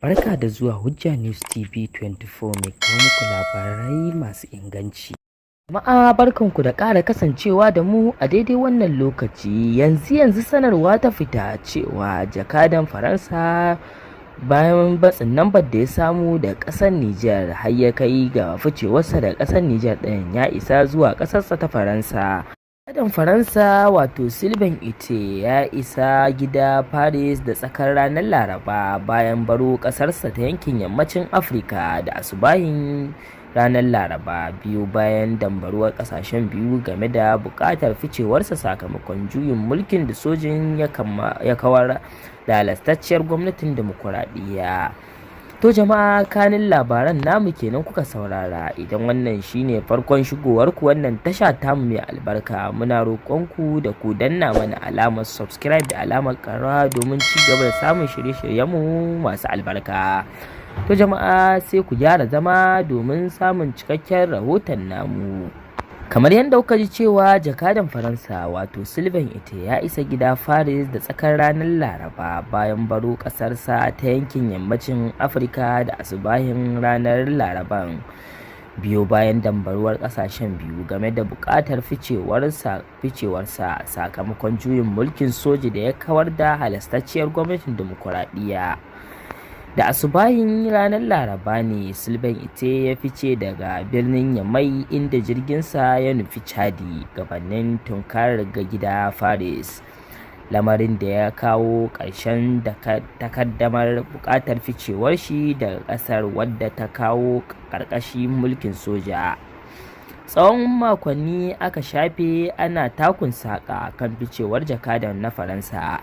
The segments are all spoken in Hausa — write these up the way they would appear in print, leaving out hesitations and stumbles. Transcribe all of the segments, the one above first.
Barka da zuwa Hujja News TV 24 mai kawo muku labarai masu inganci. Jama'a barkanku da ƙara kasancewa da mu a daidai wannan lokaci. Yanzu sanarwa ta fita cewa jakadan Faransa bayan batsin lambar da ya samu da ƙasar Nijar har ya kai ga ficewarsa da ƙasar Nijar ɗin ya isa zuwa ƙasarsa ta Faransa. Jakadan Faransa wato Sylvain Ite ya isa gida Paris da tsakar ranar Laraba bayan baro ƙasarsa ta yankin yammacin Afirka da asubahin ranar Laraba, biyu bayan dambaruwar ƙasashen biyu game da buƙatar ficewarsa sakamakon juyin mulkin da sojin ya kawar da halastacciyar gwamnatin dimokuraɗiyya. To jama'a, kanin labaran namu kenan kuka saurara. Idan wannan shine farkon shigowar ku wannan tasha tamu mai albarka, muna roƙonku da ku danna mana alamar subscribe da alamar ƙara domin ci gaba da samun shirye-shiryenmu masu albarka. To jama'a, sai ku gyara zama domin samun cikakken rahoton namu. Kamar yadda kuka ji cewa jakadan Faransa wato Sylvain Ite ya isa gida Paris da tsakar ranar Laraba bayan baro ƙasarsa ta yankin yammacin Afirka da asubahin ranar Laraban, biyo bayan dambaruwar ƙasashen biyu game da buƙatar ficewarsa sakamakon juyin mulkin soji da ya kawar da halastacciyar gwamnatin dimokuraɗiyya. Da asubahin ranar Laraba ne Sylvain Ite ya fice daga birnin Yamai inda jirginsa ya nufi Chadi gabanin tunkarar ga gida Paris, lamarin da ya kawo ƙarshen takaddamar buƙatar ficewar shi daga ƙasar wadda ta kawo ƙarƙashin mulkin soja. Tsawon makonni aka shafe ana takun saƙa kan ficewar jakadan na Faransa,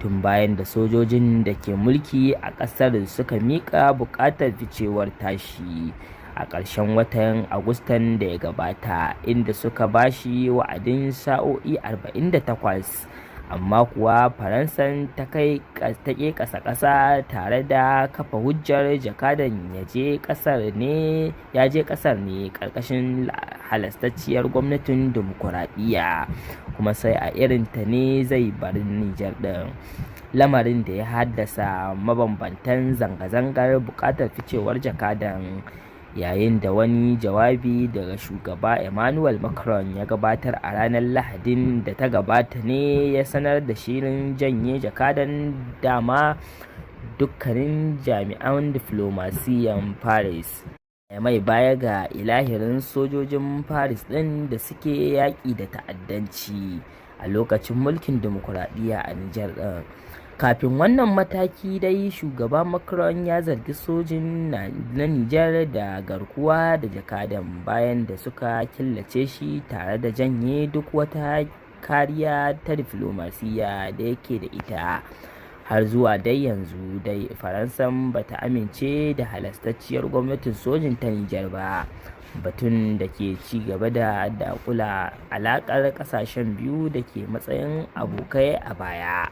tun bayan da sojojin da ke mulki a ƙasar suka miƙa buƙatar ficewar tashi a ƙarshen watan Agustan da ya gabata, inda suka bashi wa'adin sa'o'i 48, amma kuwa Faransan ta ƙi ƙasa tare da kafa hujjar jakadan ya je ƙasar ne ƙarƙashin halastacciyar gwamnatin dimokuraɗiyya, kuma sai a irinta ne zai bar Nijar ɗin, lamarin da ya haddasa mabambantan zanga-zangar buƙatar ficewar jakadan. Yayin da wani jawabi daga shugaba Emmanuel Macron ya gabatar a ranar Lahadin da ta gabata ne ya sanar da shirin janye jakadan, dama dukkanin jami'an diflomasiyan Paris mai baya ga ilahirin sojojin Paris ɗin da suke yaƙi da ta'addanci a lokacin mulkin dimokuraɗiyya a Nijar ɗin. Kafin wannan mataki dai, shugaba Macron ya zargi sojin na Nijar da garkuwa da jakadan bayan da suka killace shi tare da janye duk wata kariya ta diflomasiyya da yake da ita. Har zuwa dai yanzu dai Faransan bata amince da halastacciyar gwamnatin sojin ta Nijar ba, batun da ke ci gaba da dakula alaƙar ƙasashen biyu da ke matsayin abokai a baya.